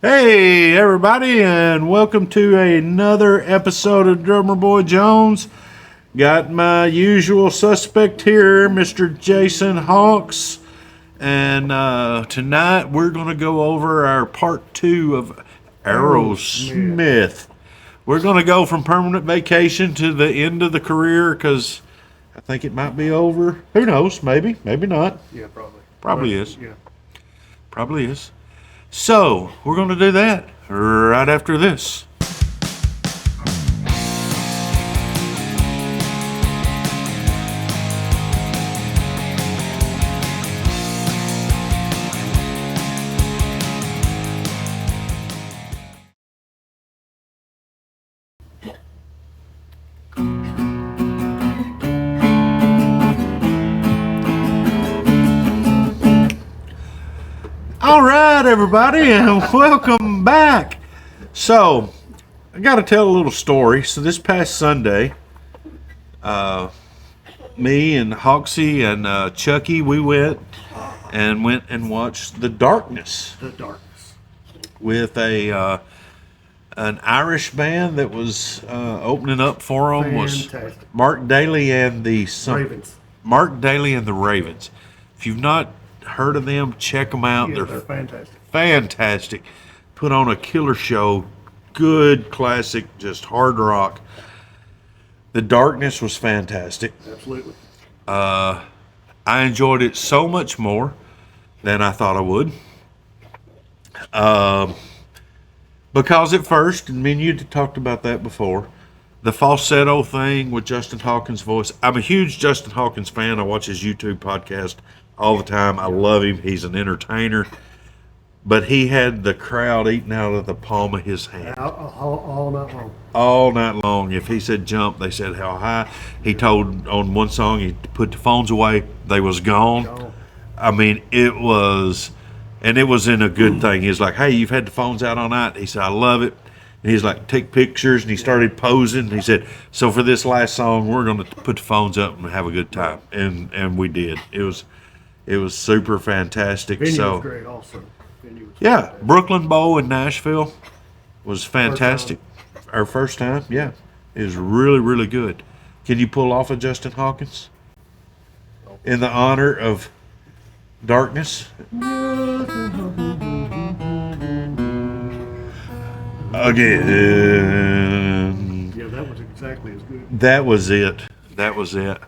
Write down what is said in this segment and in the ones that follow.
Hey everybody, and welcome to another episode of Drummer Boy Jones. Got my usual suspect here, Mr. Jason Hawks, and tonight we're going to go over our part 2 of AEROSMITH. We're going to go from permanent vacation to the end of the career because I think it might be over. Who knows? Maybe not. Yeah, probably. Probably is. Yeah. Probably is. So, we're going to do that right after this. All right, everybody, and welcome back. So, I got to tell a little story. So, this past Sunday, me and Hoxie and Chucky, we went and watched The Darkness. The Darkness. With an Irish band that was opening up for them. Fantastic. Was Mark Daly and the Ravens. Mark Daly and the Ravens. If you've not heard of them, check them out. Yeah, they're fantastic. Fantastic. Put on a killer show. Good classic, just hard rock. The Darkness was fantastic. Absolutely. I enjoyed it so much more than I thought I would. Because at first, and me and you talked about that before, the falsetto thing with Justin Hawkins' voice. I'm a huge Justin Hawkins fan. I watch his YouTube podcast all the time. I love him. He's an entertainer. But he had the crowd eating out of the palm of his hand. All night long. All night long. If he said jump, they said how high. He told on one song he put the phones away. They was gone. I mean, it was, and it was in a good thing. He was like, hey, you've had the phones out all night. He said, I love it. And he's like, take pictures. And he started posing. He said, so for this last song, we're going to put the phones up and have a good time. And we did. It was super fantastic. Venue So was great also. Venue was yeah, fantastic. Brooklyn Bowl in Nashville was fantastic. Our first time, yeah. It was really, really good. Can you pull off a Justin Hawkins? In the honor of Darkness? Again. Yeah, that was exactly as good. That was it. That was it.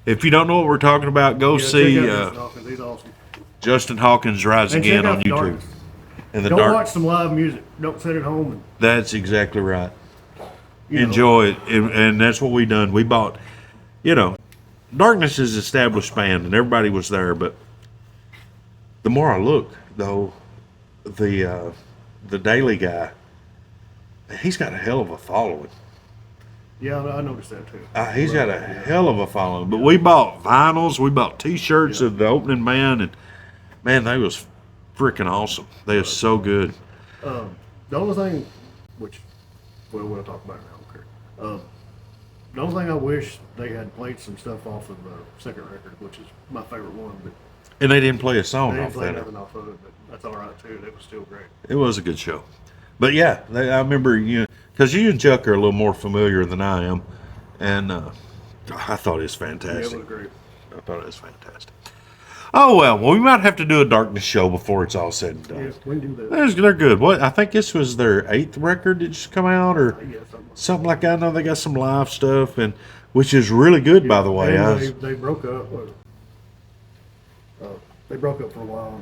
If you don't know what we're talking about, go Yeah, see check out Justin Hawkins. He's awesome. Justin Hawkins Rise And Again check out on The YouTube. Darkness. And the Don't dark. watch some live music. Don't sit at home and That's exactly right. you know, Enjoy it, and that's what we done. We bought, Darkness is an established band, and everybody was there. But the more I look, though, the Daily guy, he's got a hell of a following. Yeah, I noticed that too. He's got a hell of a following. But we bought vinyls, we bought T-shirts of the opening band, and man, they was freaking awesome. They are so good. The only thing, which we'll talk about it now. Okay. The only thing I wish they had played some stuff off of the second record, which is my favorite one, but And they didn't play a song they didn't off play that. nothing off of it. But that's all right too. It was still great. It was a good show. But yeah, I remember, because you and Chuck are a little more familiar than I am, and I thought it was Yeah, it fantastic. was great. I thought it was fantastic. Oh, well, we might have to do a Darkness show before it's all said and Yeah, done. we can do that. They're good. What, I think this was their 8th record that just come out, or Yeah, something. something like that. I know they got some live stuff, and which is really good, by the way. And they broke up. They broke up for a while.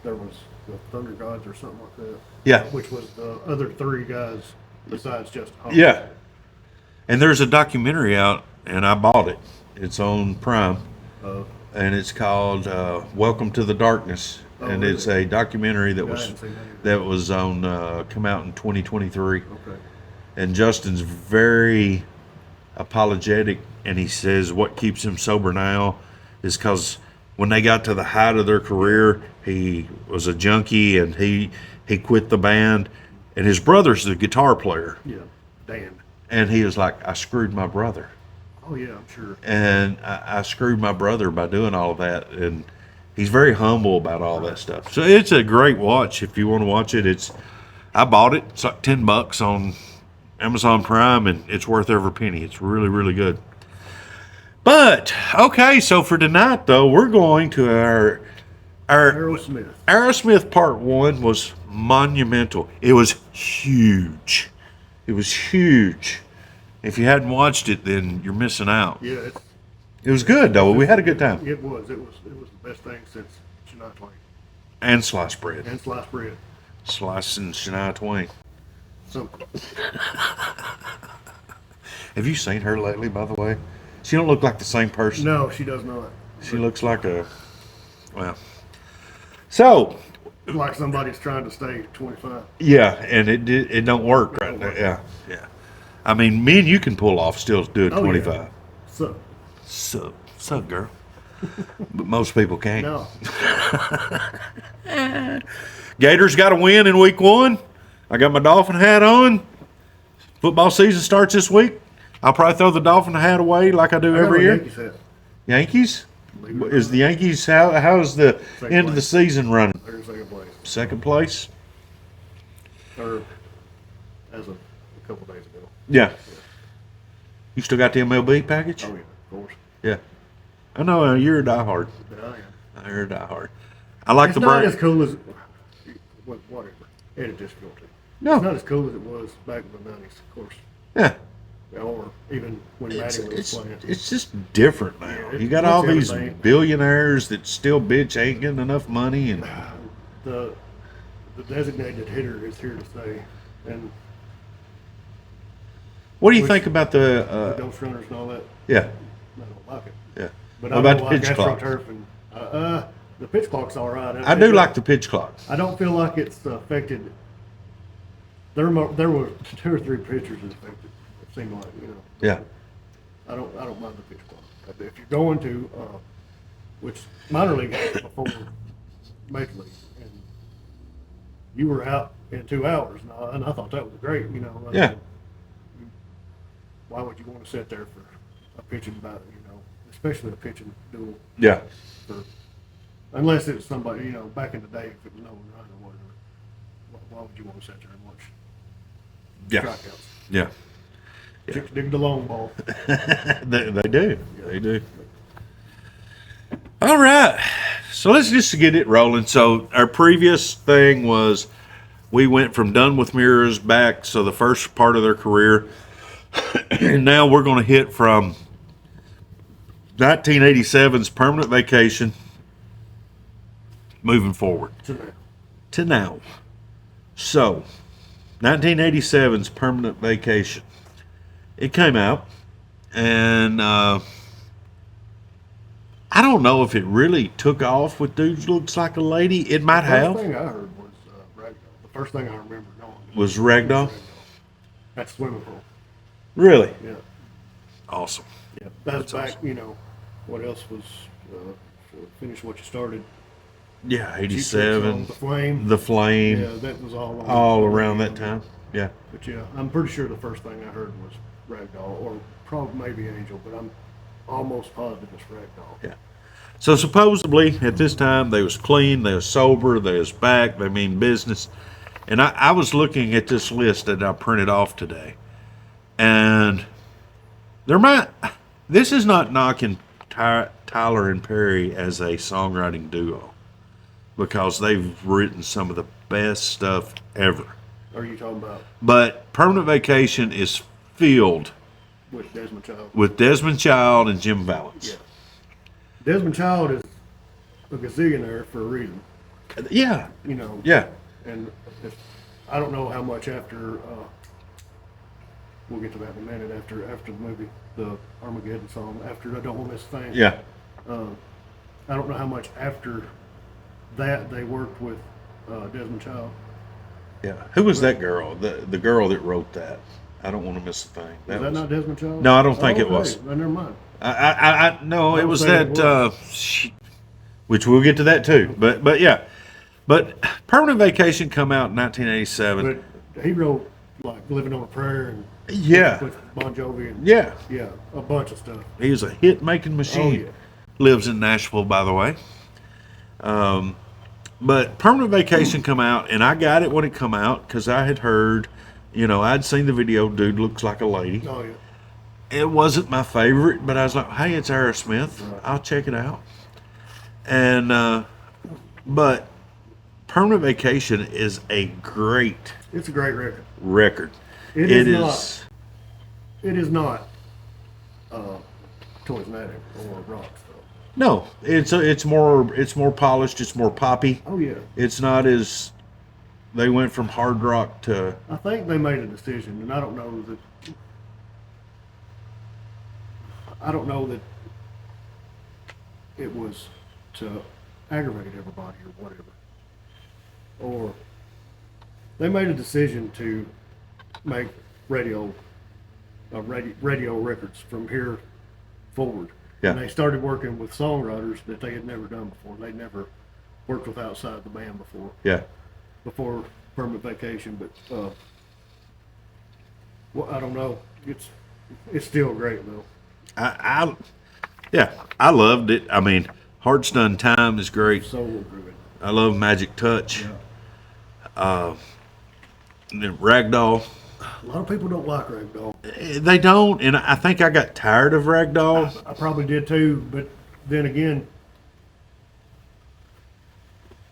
There was the Thunder Gods or something like that. Yeah. Which was the other three guys besides Justin Hawkins. Yeah. And there's a documentary out, and I bought it. It's on Prime. And it's called Welcome to the Darkness, and really? it's a documentary that Yeah, I was hadn't seen that either. on come out in 2023. Okay. And Justin's very apologetic, and he says what keeps him sober now is because when they got to the height of their career, he was a junkie, and he quit the band, and his brother's the guitar player, Yeah. Dan. and he was like, I screwed my brother. Oh yeah, I'm sure. And I screwed my brother by doing all of that, and He's very humble about all that stuff. So it's a great watch if you want to watch it. I bought it. It's like $10 on Amazon Prime, and it's worth every penny. It's really, really good. But okay, so for tonight though, we're going to our AEROSMITH Part 1 was monumental. It was huge. It was huge. If you hadn't watched it, then you're missing out. Yeah, it was good though. We had a good time. It was the best thing since Shania Twain. And sliced bread. Slice and Shania Twain. Something. Have you seen her lately, by the way? She don't look like the same person. No, she does not. She looks like so. Like somebody's trying to stay 25. Yeah, and it don't work right now. Yeah. I mean, me and you can pull off still doing 25. Yeah. So, girl. But most people can't. No. Gators got a win in week 1. I got my Dolphin hat on. Football season starts this week. I'll probably throw the Dolphin hat away like I do every year. Yankees hat. Yankees? Is the Yankees, how is the end of the season running? They're in second place. Second place? Or as of a couple days ago. Yeah. You still got the MLB package? Oh, yeah, of course. Yeah. I know you're a diehard. Yeah, I am. You're a diehard. I like it's the not brand. as cool as whatever. Edit difficulty. No. It's not as cool as it was back in the 90s, of course. Yeah. Or even when Matty was playing. It's just different now. Yeah, you got all these everything. billionaires that still bitch ain't getting enough money, and The designated hitter is here to stay, and what do you think about the? ghost runners and all that. Yeah. I don't like it. Yeah. But What I about don't the like pitch clock? AstroTurf and the pitch clock's all right. I do like the pitch clock. I don't feel like it's affected. There were 2 or 3 pitchers that affected. It seemed like, Yeah. I don't mind the pitch clock. If you're going to, which minor league had it before major league, and you were out in 2 hours, and I thought that was great. Yeah. Why would you want to sit there for a pitching battle? Especially a pitching duel. Yeah. Unless it's somebody, back in the day, if it was no one run or whatever, why would you want to sit there and watch strikeouts? Yeah. Chicks dig the long ball. They do. Yeah. They do. All right. So let's just get it rolling. So our previous thing was we went from Done with Mirrors back, so the first part of their career. And now we're going to hit from 1987's Permanent Vacation moving forward to now. So 1987's Permanent Vacation. It came out, and I don't know if it really took off with Dude Looks Like a Lady. It might have. The first thing I heard was Ragdoll. The first thing I remember knowing Was Ragdoll? That's Swimming Pool. Really? Yeah. Awesome. Yeah. That's back, awesome. What else was Finish What You Started? Yeah, 87. The Flame. The Flame. Yeah, that was all around that time. Yeah. But yeah, I'm pretty sure the first thing I heard was Ragdoll, or probably maybe Angel, but I'm almost positive it's Ragdoll. Yeah. So supposedly at this time they was clean, they was sober, they was back, they mean business. And I was looking at this list that I printed off today. And this is not knocking Tyler and Perry as a songwriting duo, because they've written some of the best stuff ever. Are you talking about? But Permanent Vacation is filled with Desmond Child. With Desmond Child and Jim Valance. Yeah. Desmond Child is a gazillionaire for a reason. Yeah. Yeah. And I don't know how much after. We'll get to that in a minute. After the movie, the Armageddon song. After I Don't Want to Miss a Thing. Yeah. I don't know how much after that they worked with Desmond Child. Yeah. Who was that girl? The girl that wrote that? I Don't Want to Miss a Thing. Was that not Desmond Child? No, I don't think it was. Well, never mind. No, it was that. Which we'll get to that too. But yeah. But Permanent Vacation come out in 1987. But he wrote like Living on a Prayer and with Bon Jovi and yeah, a bunch of stuff. He was a hit making machine. Oh, yeah. Lives in Nashville, by the way. But Permanent Vacation come out, and I got it when it come out because I had heard, I'd seen the video. Dude looks like a lady. Oh, yeah. It wasn't my favorite, but I was like, hey, it's Aerosmith. Right. I'll check it out. And but Permanent Vacation is a great It's a great record. record. It is not Toysmatic or rock stuff. No, it's more polished. It's more poppy. Oh, yeah. It's not as they went from hard rock to. I think they made a decision, and I don't know that it was to aggravate everybody or whatever. Or they made a decision to make radio records from here forward. Yeah. And they started working with songwriters that they had never done before. They'd never worked with outside the band before Permanent Vacation. But well, I don't know. It's still great though. I loved it. I mean, Hearts Done Time is great. So good. I love Magic Touch. Yeah. And then Ragdoll. A lot of people don't like Ragdoll. They don't, and I think I got tired of Ragdoll. I probably did too, but then again,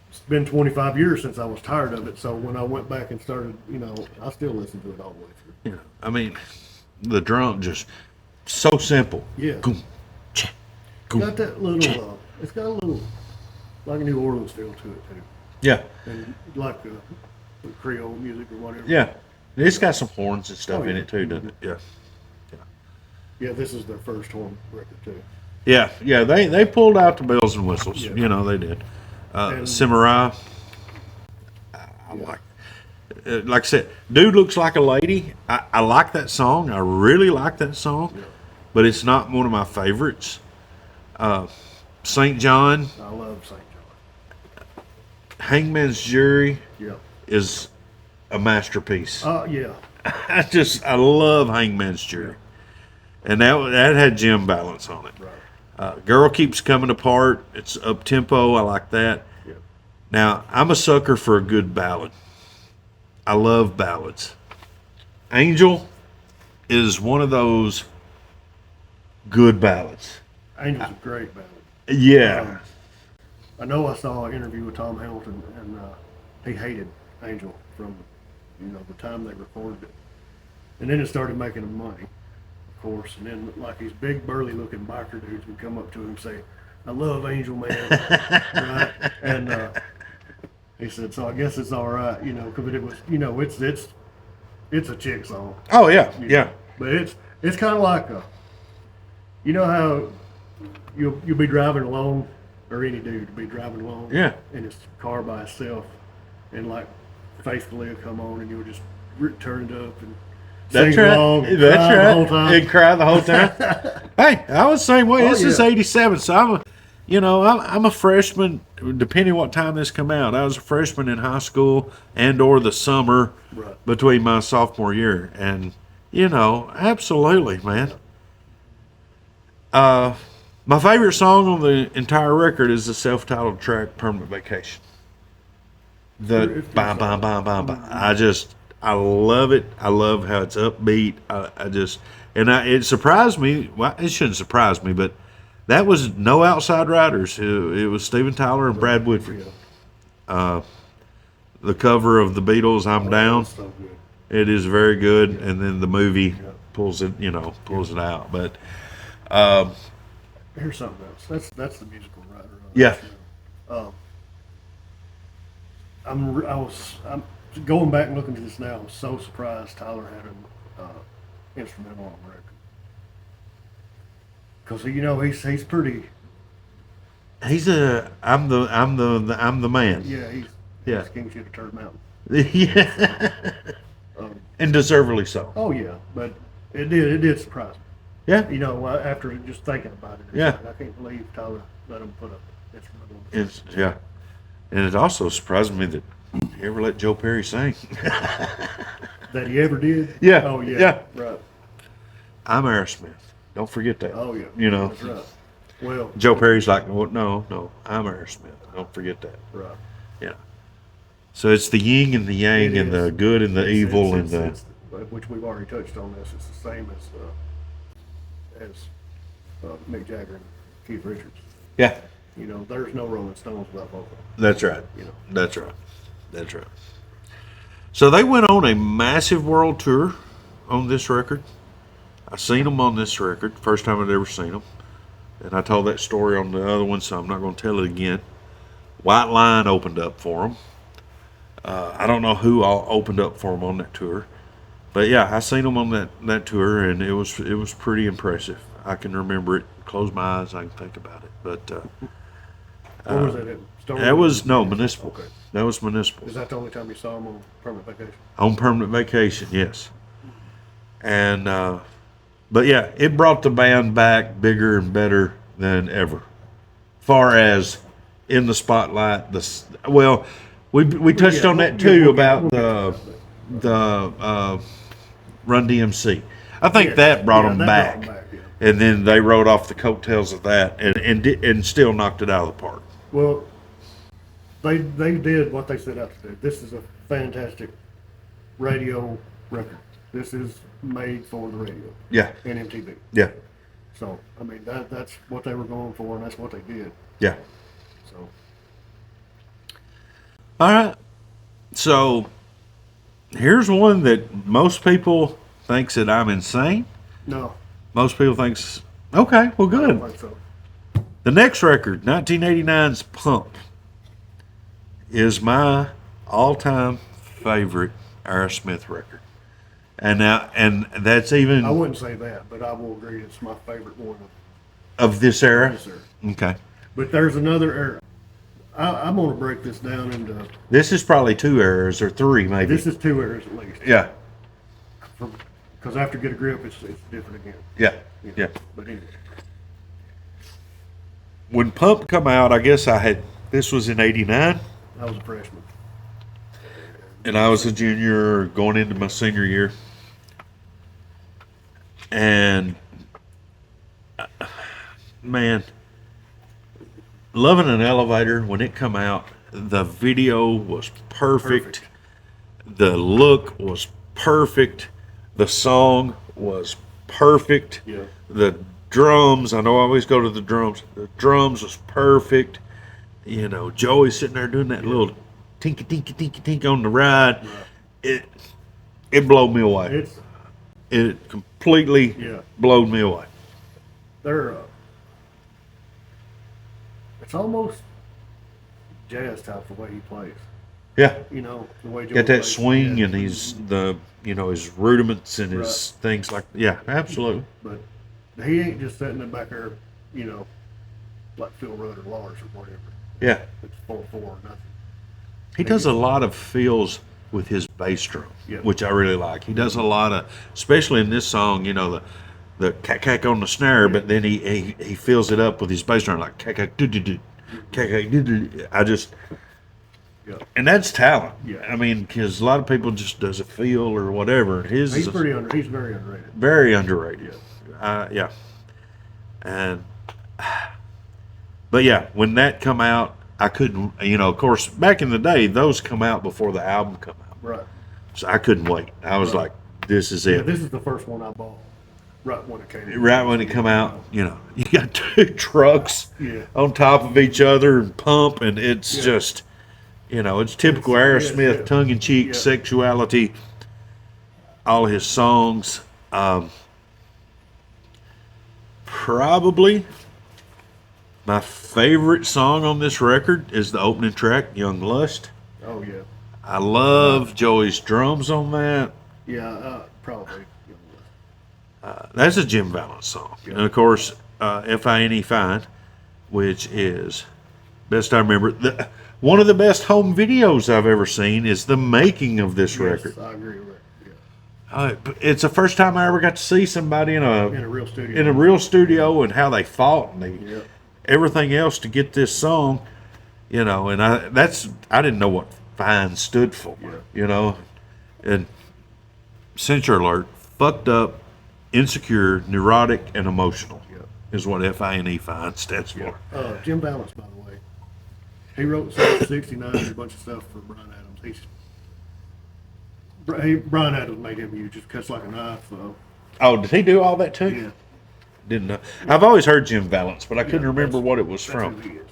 it's been 25 years since I was tired of it. So when I went back and started, I still listen to it all the way through. I mean, the drum just so simple. Yeah. Goom, cha, goom, Got that little, cha. it's got a little, like a New Orleans feel to it too. Yeah, And like the Creole music or whatever. yeah. It's got some horns and stuff Oh, in yeah. it too, doesn't it? Yeah. Yeah, this is their first horn record too. Yeah, they pulled out the bells and whistles. Yeah. They did. And- Cimarron. Like I said, dude looks like a lady. I like that song. I really like that song, Yeah. but it's not one of my favorites. St. John, I love St. John. Hangman's Jury Yeah. is a masterpiece. Yeah. I love Hangman's Jury, and that had Jim Balance on it. Right. Girl Keeps Coming Apart. It's up tempo. I like that. Yeah. Now, I'm a sucker for a good ballad. I love ballads. Angel is one of those good ballads. Angel's a great band. Yeah. I know I saw an interview with Tom Hamilton, and he hated Angel from, the time they recorded it. And then it started making him money, of course. And then, like, these big, burly-looking biker dudes would come up to him and say, "I love Angel, man." Right? And he said, "So I guess it's all right, because it was, it's a chick song." Oh, yeah. you know. Yeah. But it's kind of like how you'll be driving along, or any dude will be driving along, Yeah. in his car by itself, and like Faithfully will come on, and you'll just turned up and That's sing right. along and That's cry right. the whole time. And cry the whole time. Hey, I was the same way. Oh, This is yeah. 87, so I'm a freshman, depending what time this come out. I was a freshman in high school or the summer Right. between my sophomore year. And, absolutely, man. My favorite song on the entire record is the self-titled track, Permanent Vacation. The It's good bam, bam, song. bam, bam, bam. I love it. I love how it's upbeat. It surprised me. Well, it shouldn't surprise me, but that was no outside writers. It was Steven Tyler and Brad Woodford. Yeah. The cover of the Beatles, "I'm Down," It's so good. it is very good, and then the movie Yeah. pulls it out. But Here's something else. That's the musical writer. Yeah. I'm going back and looking at this now. I'm so surprised Tyler had an instrumental on the record, because he's pretty. I'm the man. He's king shit of Turd Mountain. Yeah. And deservedly so. Oh yeah, but it did surprise me. Yeah. After just thinking about it. Yeah. I can't believe Tyler let him put a instrumental on. It's yeah. And it also surprised me that he ever let Joe Perry sing. That he ever did? Yeah, Oh yeah. yeah. Right. I'm Aerosmith. Don't forget that. Oh yeah. That's right. Well, Joe Perry's like, well, no, I'm Aerosmith. Don't forget that. right. Yeah. So it's the yin and the yang, It and is. the good and the evil, and It's, which we've already touched on this. It's the same as Mick Jagger and Keith Richards. yeah. You know, there's no Rolling Stones without both of them. That's right. You know. That's right. That's right. So they went on a massive world tour on this record. I seen them on this record, first time I'd ever seen them, and I told that story on the other one, so I'm not going to tell it again. White Line opened up for them. I don't know who all opened up for them on that tour, but yeah, I seen them on that tour, and it was pretty impressive. I can remember it. Close my eyes, I can think about it. But Where was that at? that was Municipal. Okay. That was Municipal. Is that the only time you saw them on permanent vacation? On permanent vacation, yes. And but yeah, it brought the band back bigger and better than ever. Far as in the spotlight, we touched on that too about the Run DMC. I think that brought them back, and then they rode off the coattails of that, and still knocked it out of the park. Well, they did what they set out to do. This is a fantastic radio record. This is made for the radio. Yeah. And MTV. Yeah. So I mean that's what they were going for, and that's what they did. Yeah. So. All right. So here's one that most people thinks that I'm insane. No. Most people thinks, okay, well, I good. don't think so. The next record, 1989's Pump, is my all-time favorite Aerosmith record. And that's even I wouldn't say that, but I will agree it's my favorite one of this era. Yes, sir. Okay. But there's another era. I'm going to break this down into. This is probably 2 eras or 3, maybe. This is 2 eras at least. Yeah. Because after Get a Grip, it's different again. Yeah. You know. Yeah. But anyway. When Pump come out, I guess this was in 89. I was a freshman. And I was a junior going into my senior year. And, man, Loving an Elevator, when it come out, the video was perfect. The look was perfect. The song was perfect. Yeah. The drums, I know I always go to the drums. The drums was perfect. You know, Joey sitting there doing that little tinky tinky tinky tink on the ride. Right. It blew me away. It completely blowed me away. It's almost jazz type the way he plays. Yeah. You know, the way Joey Got that plays. swing Yeah. and his rudiments and his things like absolutely. But he ain't just sitting back there, you know, like Phil Rudd or Lars or whatever. Yeah. It's 4/4 or nothing. He does a lot of feels with his bass drum, which I really like. He does a lot of, especially in this song, you know, the cack on the snare, but then he fills it up with his bass drum, like cack do do do, cack do do. And that's talent. Yeah. I mean, because a lot of people just does a feel or whatever. He's very underrated. Very underrated. Yeah. And but yeah, when that come out, I couldn't. You know, of course, back in the day, those come out before the album come out. Right. So I couldn't wait. I was like, "This is it." Yeah, this is the first one I bought. Right when it came out. Right when it come out, you know, you got 2 trucks Yeah. on top of each other and pump, and it's just, you know, it's typical Aerosmith, tongue-in-cheek sexuality. All his songs, probably my favorite song on this record is the opening track, "Young Lust." Oh yeah. I love Joey's drums on that. Yeah, probably. That's a Jim Valance song. Yeah. And of course, F.I.N.E. Fine, which is, best I remember, one of the best home videos I've ever seen is the making of this record. I agree with that. Yeah. It's the first time I ever got to see somebody in a real studio. In a real studio, and how they fought and everything else to get this song, you know. And I didn't know what Fine stood for, you know. And censor alert, fucked up, insecure, neurotic, and emotional. is what FINE fine stands for. Jim Balance, by the way, he wrote Summer '69 and a bunch of stuff for Brian Adams. Brian Adams made him huge. Just cuts like a knife. Oh, did he do all that too? Yeah. Didn't know. I've always heard Jim Valance, but I couldn't remember that's- what it was that's from. who he is.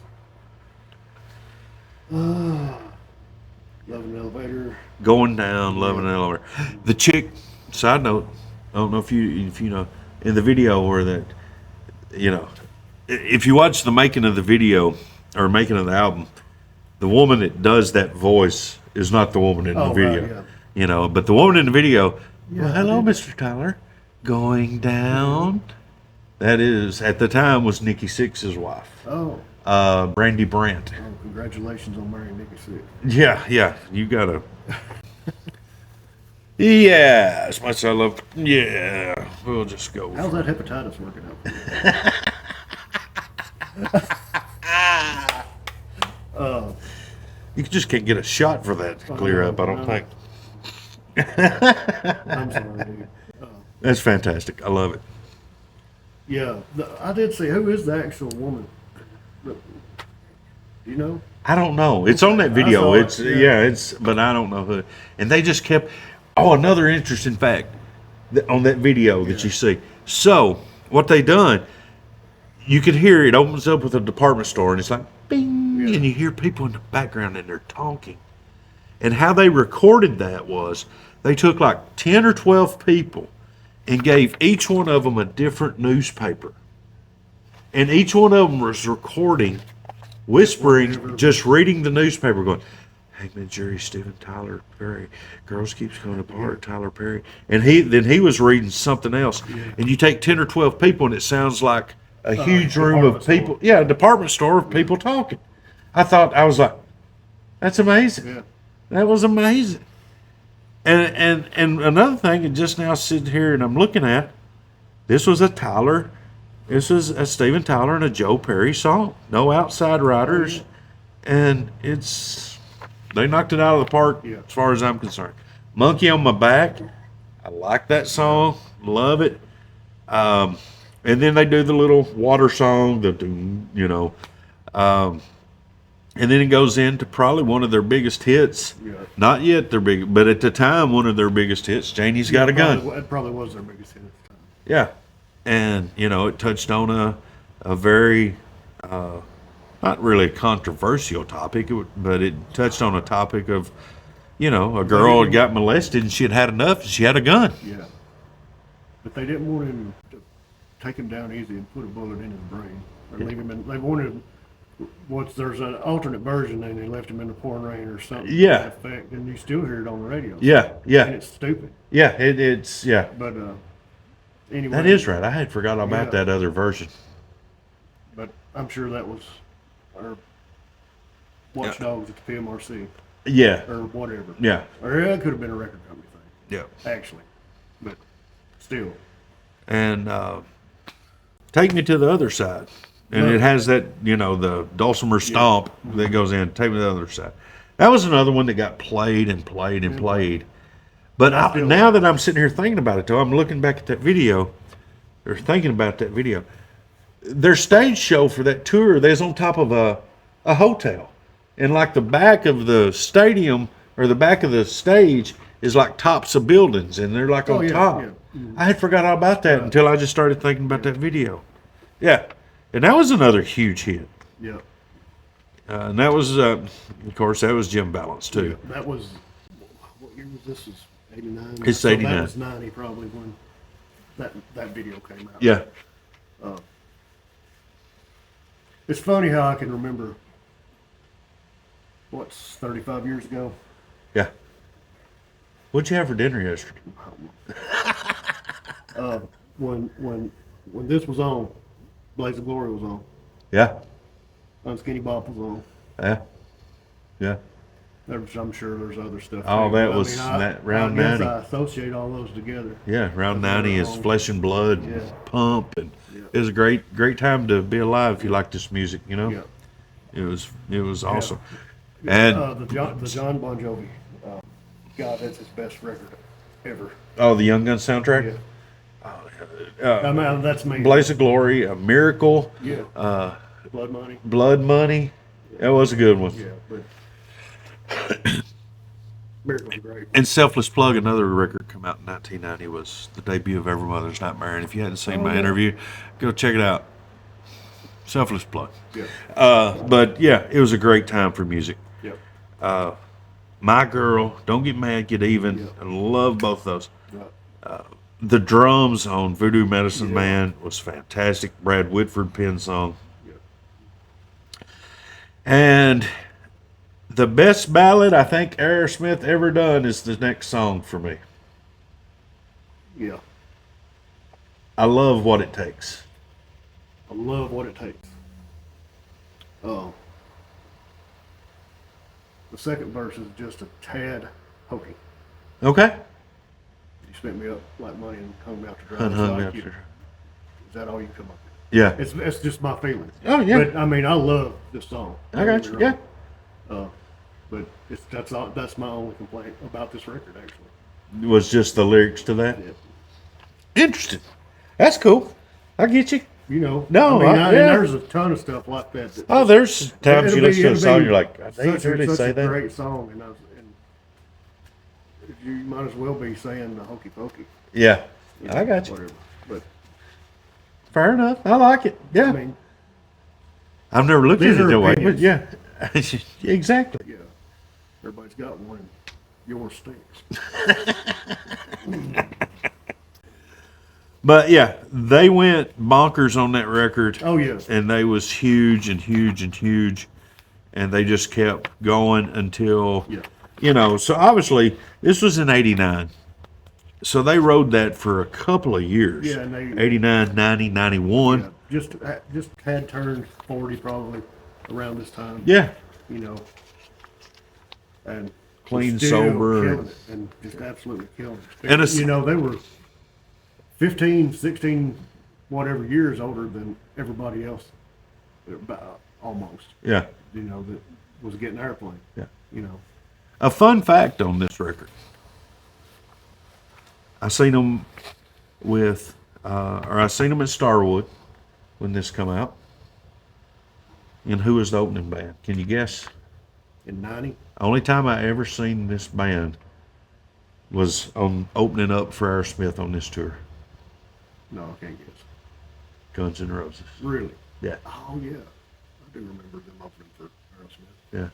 Love an Elevator. Going down, loving an elevator. The chick. Side note. I don't know if you know in the video where that, if you watch the making of the video or making of the album, the woman that does that voice is not the woman in the video. Right, But the woman in the video. Well, hello, Mr. Tyler. Going down. That is at the time was Nikki Sixx's wife. Oh. Brandy Brandt. Oh, congratulations on marrying Nikki Sixx. Yeah, you gotta. Yeah, as much as I love. Yeah, we'll just go. How's that hepatitis working out? You just can't get a shot for that to clear up. I don't think. I'm sorry, dude. That's fantastic. I love it. Yeah, I did see. Who is the actual woman? Do you know? I don't know. It's on that I video. saw It's it, yeah. but I don't know who. And they just kept. Oh, another interesting fact on that video that you see. So what they done, you could hear it opens up with a department store, and it's like bing, and you hear people in the background, and they're talking. And how they recorded that was they took like 10 or 12 people and gave each one of them a different newspaper. And each one of them was recording, whispering, just reading the newspaper, going, Hangman, Jerry, Stephen, Tyler Perry, Girls Keeps Coming Apart, Tyler Perry. And he was reading something else. And you take 10 or 12 people, and it sounds like a huge room of people. Store. Yeah, a department store of people talking. I was like, that's amazing. Yeah. That was amazing. And another thing, and just now sitting here and I'm looking at, this was a Steven Tyler and a Joe Perry song. No outside riders. And they knocked it out of the park as far as I'm concerned. Monkey on My Back. I like that song. Love it. And then they do the little water song, and then it goes into probably one of their biggest hits. Yeah. Not yet their big, but at the time, one of their biggest hits, Janie's Got a Gun. It probably was their biggest hit at the time. Yeah. And, it touched on a very, not really a controversial topic, but it touched on a topic of, a girl had got molested and she had enough and she had a gun. Yeah. But they didn't want him to take him down easy and put a bullet in his brain. Or leave him in, they wanted, there's an alternate version and they left him in the pouring rain or something. Yeah. To that effect, and you still hear it on the radio. Yeah. And it's stupid. Yeah, it's. But anyway. That is right. I had forgot about Yeah. that other version. But I'm sure that was our watchdogs at the PMRC Yeah. or whatever. Yeah. Or it could have been a record company thing, Yeah. actually. But still. And take me to the other side. And it has that, the dulcimer stomp that goes in. Take me to the other side. That was another one that got played and played and played. But now that I'm sitting here thinking about it, though, I'm looking back at that video, or thinking about that video. Their stage show for that tour, they was on top of a hotel. And like the back of the stadium, or the back of the stage, is like tops of buildings, and they're like on top. Yeah. I had forgot all about that until I just started thinking about that video. Yeah. And that was another huge hit. Yeah. And that was, of course, that was Jim Balance, too. Yeah, that was, what year was this? Is 89? It's So 89. that was 90 probably when that video came out. Yeah. It's funny how I can remember, what's 35 years ago? Yeah. What'd you have for dinner yesterday? When this was on, Blaze of Glory was on, Yeah. Unskinny Bop was on. Yeah. Yeah. I'm sure there's other stuff. Oh, too. that But was that round I guess 90. I associate all those together. Yeah, round That's 90 is wrong. Flesh and Blood, Yeah. Pump, and Yeah. it was a great time to be alive if you like this music, Yeah. It was awesome. And The John Bon Jovi, God, that's his best record ever. oh, the Young Guns soundtrack? Yeah. I mean, that's me. Blaze of Glory, A Miracle, Yeah. Blood Money. Blood Money. That was a good one. Yeah, but Miracle's great. And Selfless Plug, another record come out in 1990, was the debut of Every Mother's Nightmare. And if you hadn't seen my interview, go check it out. Selfless Plug. Yeah. But yeah, it was a great time for music. Yeah. My Girl, Don't Get Mad, Get Even. Yeah. I love both those. Right. The drums on Voodoo Medicine Man was fantastic. Brad Whitford pen song. Yeah. And the best ballad I think Aerosmith ever done is the next song for me. Yeah. I love What It Takes. I love What It Takes. The second verse is just a tad hokey. Okay. You spent me up like money and hung me out to dry. Hung me So out to dry. is that all you come up with? Yeah. It's just my feeling. Oh, yeah. But I mean, I love this song. I got you. Yeah. But that's my only complaint about this record, actually. It was just the lyrics to that. Yeah. Interesting. That's cool. I get you. You know. No, and yeah. there's a ton of stuff like that. Oh, there's times you listen to a it'll song, be you're like, they really such say a that? great song, and you might as well be saying the hokey pokey. Yeah. You know, I got you. Whatever. But Fair enough. I like it. Yeah. I mean, I've never looked at these it are that way, but opinions. yeah. Exactly. yeah, everybody's got one. And yours stinks. But yeah, they went bonkers on that record. Oh yeah. And they was huge and huge and huge. And they just kept going until, Yeah. So obviously this was in 89. So they rode that for a couple of years. Yeah, and they 89, 90, 91. Yeah, just had turned 40 probably around this time. Yeah. You know, and Clean, still sober. killing it, and just absolutely killing it. And it's- they were 15, 16, whatever years older than everybody else, almost. Yeah. That was getting airplane. Yeah. A fun fact on this record. I seen them I seen them at Starwood when this come out. And who was the opening band? Can you guess? in 90. Only time I ever seen this band was on opening up for Aerosmith on this tour. No, I can't guess. Guns N' Roses. Really? Yeah. Oh yeah, I do remember them opening for Aerosmith. Yeah.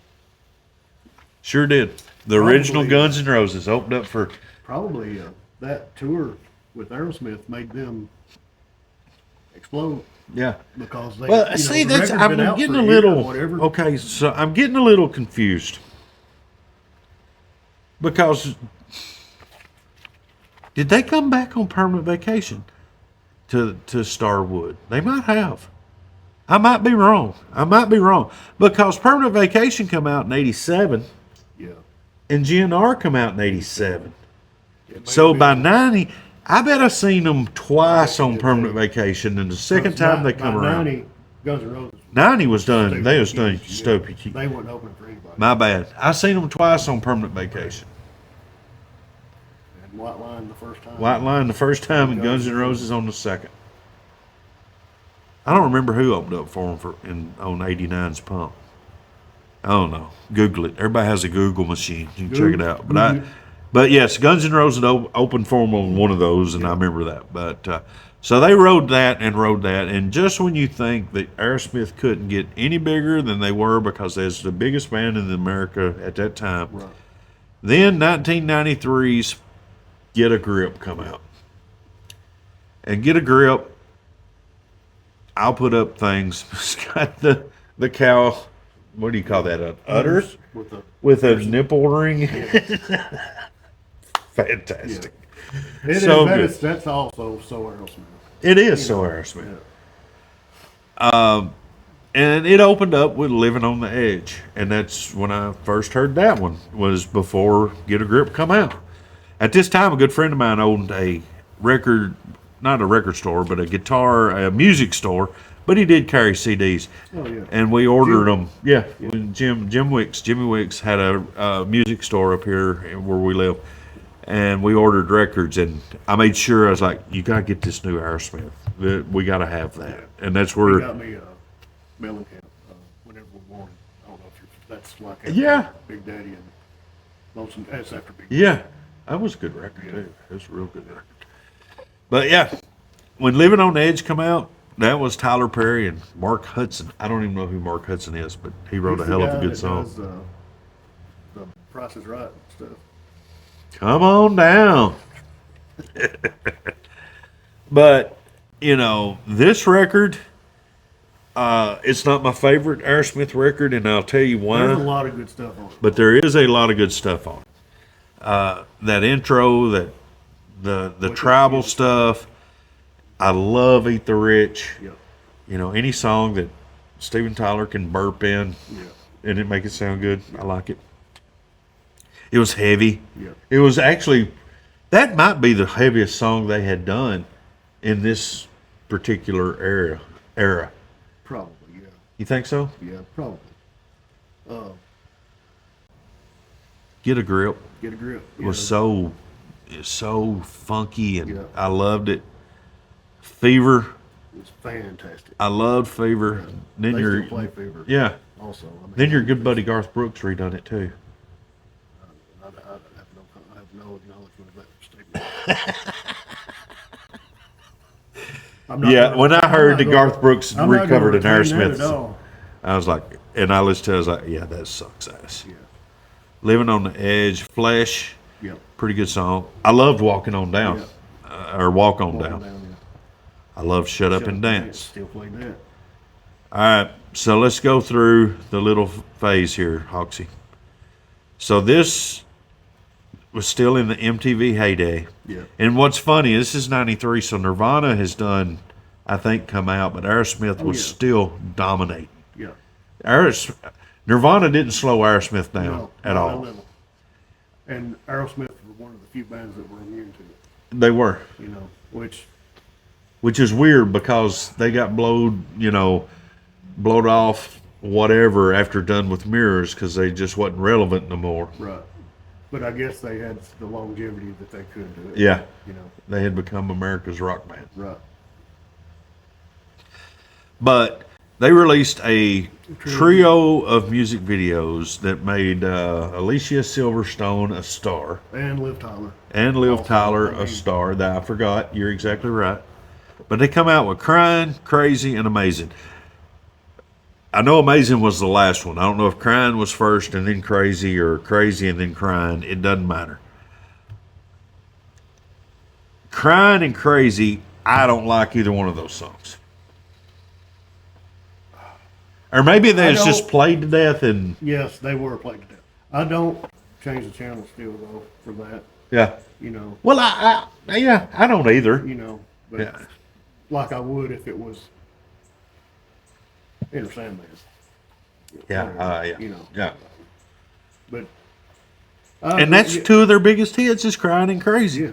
Sure did. The original Guns N' Roses opened up for. Probably that tour with Aerosmith made them explode Yeah. because they. Well, see, the that's record's I'm been out getting for a year or little. whatever. Okay, so I'm getting a little confused because did they come back on permanent vacation to Starwood? They might have. I might be wrong. Because permanent vacation come out in '87 Yeah. and GNR come out in '87. It may So be- by '90, I bet I seen them twice on permanent vacation, and the second time they come by around. 90, Guns N' Roses. 90 was done. They was done Yeah. stupid. They weren't opening for anybody. My bad. I seen them twice on permanent vacation. And White Line the first time. White Line the first time and Guns N' Roses on the second. I don't remember who opened up for them on '89's Pump. I don't know. Google it. Everybody has a Google machine. You can check it out. But yes, Guns N' Roses opened for them on one of those, and I remember that. But so they rode that, and just when you think that Aerosmith couldn't get any bigger than they were because they was the biggest band in America at that time, Right. then 1993's Get a Grip come out. And Get a Grip, I'll put up things. It's got the cow, what do you call that, an udder? With With a nipple ring. Fantastic. It So is, good. that's also so Aerosmith. It is so Aerosmith. And it opened up with Living on the Edge. And that's when I first heard that one, was before Get a Grip come out. At this time, a good friend of mine owned a not a record store, but a music store. But he did carry CDs. Oh, yeah. And we ordered them. Yeah. When Jimmy Wicks had a music store up here where we live. and we ordered records, and I made sure I was like, "You gotta get this new Aerosmith. We gotta have that." And that's He where, got me a Mellencamp whenever we wanted. I don't know if that's like after Yeah. Big Daddy and Lonesome. That's after Big yeah, that was a good record too. It was a real good record. But yeah, when Living on the Edge come out, that was Tyler Perry and Mark Hudson. I don't even know who Mark Hudson is, but he wrote a hell of a good song. The Price is Right stuff. Come on down. But, you know, this record, it's not my favorite Aerosmith record, and I'll tell you why. There's a lot of good stuff on it. But there is a lot of good stuff on it. That intro, that the tribal stuff. I love Eat the Rich. Yeah. You know, any song that Steven Tyler can burp in and it make it sound good, I like it. It was heavy. Yeah. It was actually, that might be the heaviest song they had done in this particular era. Probably, yeah. You think so? Yeah, probably. Get a Grip Get a Grip. was so funky, and Yeah. I loved it. Fever, It's fantastic. I loved Fever. Yeah. Then They your still play Fever. yeah. Also, I mean, Then your good buddy Garth Brooks redone it too. I have no acknowledgement of that statement. I'm not Yeah, gonna- when I I'm heard not that gonna- Garth Brooks I'm not gonna recovered an retain that at Aerosmith, all. I was like, and I listened to it, I was like, yeah, that sucks ass. Yeah. Living on the Edge, Flesh, Yeah. pretty good song. I loved Walking On Down, or Walk On Walking Down. down, yeah. I love Shut Up Shut and Dance. Still play that. All right, so let's go through the little phase here, Hoxie. So this was still in the MTV heyday. Yeah. And what's funny, this is 93, so Nirvana has done, I think, come out, but Aerosmith was yeah. still dominating. Yeah. Nirvana didn't slow Aerosmith down No, at not all. a little. And Aerosmith were one of the few bands that were immune to it, They were, you know, which, which is weird because they got blowed off, whatever, after done with Mirrors because they just wasn't relevant no more. right. But I guess they had the longevity that they could do it. Yeah, You know, they had become America's rock band. right. But they released a trio of music videos that made Alicia Silverstone a star And Liv Tyler. and Liv Also, Tyler I a mean- star. That I forgot. You're exactly right. But they come out with Crying, Crazy, and Amazing. I know Amazing was the last one. I don't know if Crying was first and then Crazy or Crazy and then Crying. It doesn't matter. Crying and Crazy, I don't like either one of those songs. Or maybe they was just don't- played to death and Yes, they were played to death. I don't change the channel still, though, for that, yeah. you know, Well, I don't either. you know, but Yeah. like I would if it was Enter Sandman. Yeah, You know, yeah. but. And that's two of their biggest hits is Crying and Crazy. Yeah.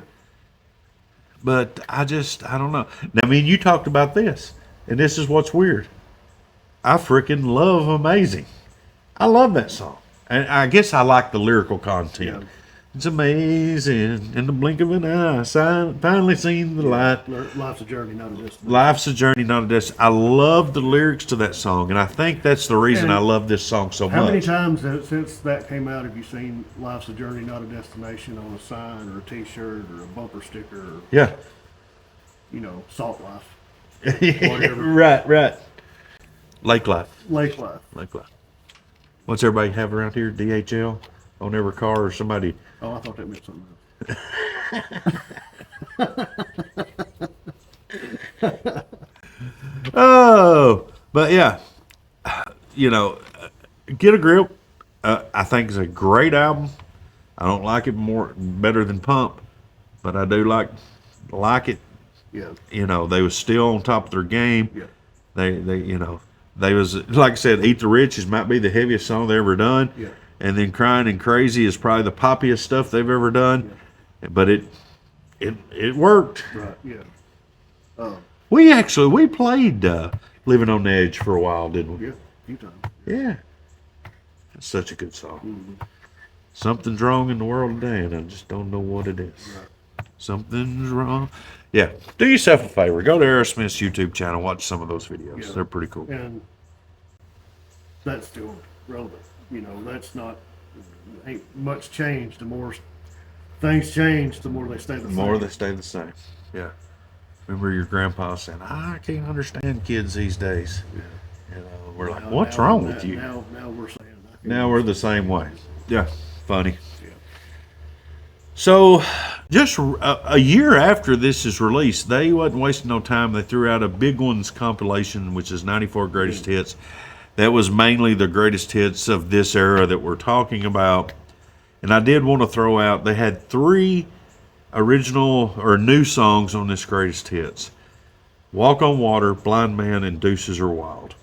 But I don't know. Now, I mean, you talked about this, and this is what's weird. I freaking love Amazing. I love that song. And I guess I like the lyrical content. Yeah. It's amazing. In the blink of an eye, I finally seen the light. Life's a journey, not a destination. Life's a journey, not a destiny. I love the lyrics to that song, and I think that's the reason And I love this song so How much. many times since that came out have you seen Life's a Journey, Not a Destination on a sign or a t-shirt or a bumper sticker or, Yeah. you know, Salt Life, Whatever. Right. Lake Life. Lake Life? Lake Life. What's everybody have around here? DHL on every car, or somebody? Oh, I thought that meant something else. Oh, but yeah, you know, Get a Grip. I think is a great album. I don't like it better than Pump, but I do like it. Yeah. You know, they was still on top of their game. Yeah. They was, like I said, Eat the Rich might be the heaviest song they ever done. Yeah. And then Crying and Crazy is probably the poppiest stuff they've ever done. But it worked. Right. Yeah. We played Living on the Edge for a while, didn't we? Yeah. A few times. Yeah. That's such a good song. Something's wrong in the world today, and I just don't know what it is. Right. Something's wrong. Yeah. Do yourself a favor. Go to AEROSMITH's YouTube channel. Watch some of those videos. Yeah. They're pretty cool. And that's still relevant. You know, that's not, ain't much changed. The more things change, the more they stay the The same. more they stay the same. Yeah. Remember your grandpa saying, I can't understand kids these days. Yeah. You know, we're like, Now- what's now- wrong now- with you? Now we're saying. I can't Now we're the same way. Yeah. Funny. Yeah. So, just a year after this is released, they wasn't wasting no time. They threw out a Big Ones compilation, which is 94 greatest hits. That was mainly the greatest hits of this era that we're talking about. And I did want to throw out, they had 3 original or new songs on this greatest hits. Walk on Water, Blind Man, and Deuces Are Wild.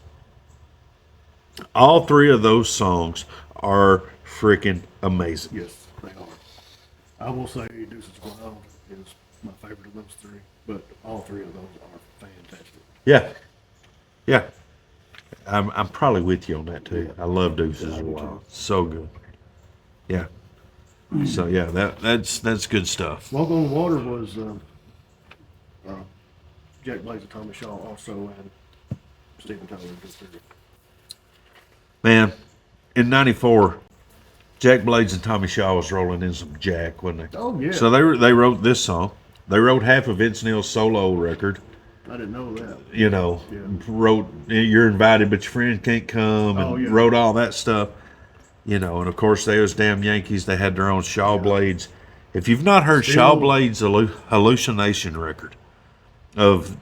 All 3 of those songs are freaking amazing. Yes, they are. I will say Deuces Wild is my favorite of those 3, but all 3 of those are fantastic. Yeah. Yeah. I'm probably with you on that too. I love Deuces Are Wild. So good. Yeah. So yeah, that's good stuff. Walk on Water was Jack Blaze and Tommy Shaw also, and Steven Tyler and Chris Berry. Man, in '94, Jack Blades and Tommy Shaw was rolling in some Jack, wasn't they? Oh yeah. So they wrote this song. They wrote half of Vince Neil's solo record. I didn't know that. You know, Yeah. wrote You're Invited but Your Friend Can't Come, and Oh, yeah. wrote all that stuff. You know, and of course they was damn Yankees. They had their own Shaw Blades. If you've not heard Shaw Blades' hallucination record of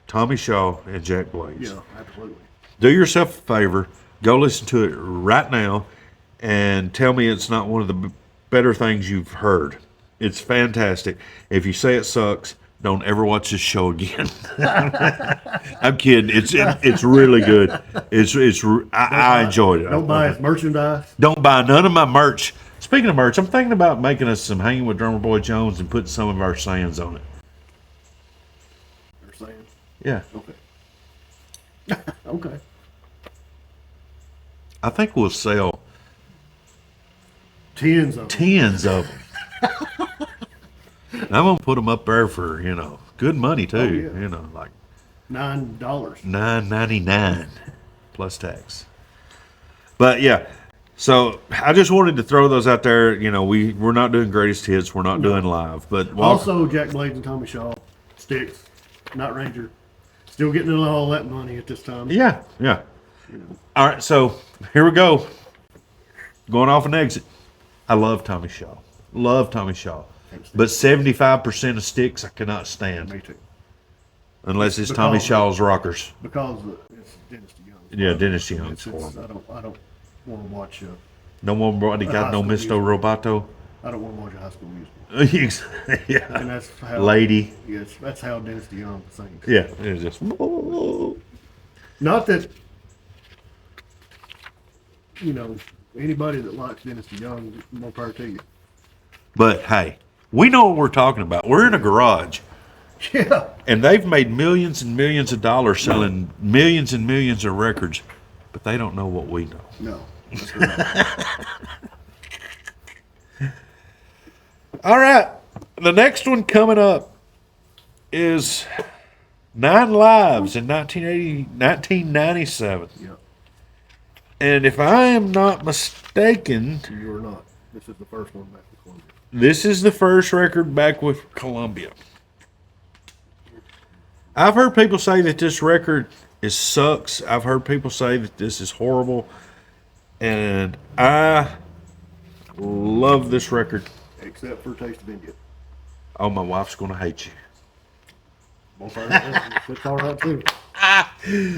Tommy Shaw and Jack Blades, Yeah, absolutely. do yourself a favor, go listen to it right now, and tell me it's not one of the better things you've heard. It's fantastic. If you say it sucks, don't ever watch this show again. I'm kidding. It's really good. I enjoyed it. Don't buy his merchandise. Don't buy none of my merch. Speaking of merch, I'm thinking about making us some Hanging with Drummer Boy Jones and putting some of our sayings on it. They're saying. Yeah. Okay. Okay. I think we'll sell Tens of them. tens of them. I'm gonna put them up there for good money too. Oh, yeah. Like $9. $9.99 plus tax. But yeah, so I just wanted to throw those out there. We're not doing greatest hits. We're not doing live. But Also, Jack Blades and Tommy Shaw, Sticks, not Ranger. Still getting all that money at this time. yeah. All right, so here we go. Going off an exit. I love Tommy Shaw. Love Tommy Shaw. But 75% of Sticks I cannot stand. Me too. Unless it's Tommy Because- Shaw's Rockers. Because it's Dynasty Young. Yeah, Dynasty Young's I horrible. don't want to watch. No more Body Got No High School Misto Roboto. I don't want to watch a High School Musical. And Yeah. that's how. Lady. Yes, that's how Dynasty Young sings. Yeah. It's just. Not that anybody that likes Dynasty Young, more power to you. But hey, we know what we're talking about. We're in a garage. Yeah. And they've made millions and millions of dollars selling millions and millions of records. But they don't know what we know. No. That's right. All right. The next one coming up is 9 Lives in 1997. Yeah. And if I am not mistaken, You are not. This is the first one back to Columbia. this is the first record back with Columbia. I've heard people say that this record sucks. I've heard people say that this is horrible. And I love this record. Except for Taste of India. Oh, my wife's going to hate you. More power to them. It's all right too.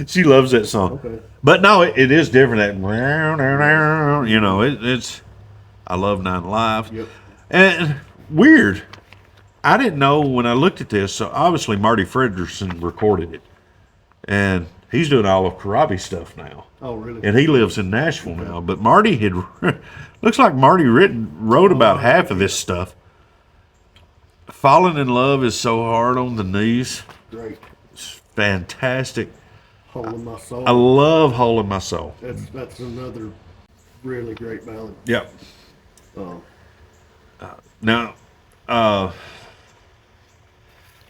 She loves that song. Okay. But no, it is different. It's. I love 9 Live. Yep. And weird. I didn't know when I looked at this. So obviously Marty Frederiksen recorded it, and he's doing all of Karabi's stuff now. Oh, really? And he lives in Nashville now. But Marty looks like Marty wrote about half of this stuff. Falling in Love is so hard on the knees. Great. Fantastic. Hole in My Soul. I love Hole in My Soul. That's another really great ballad. Yep. Now,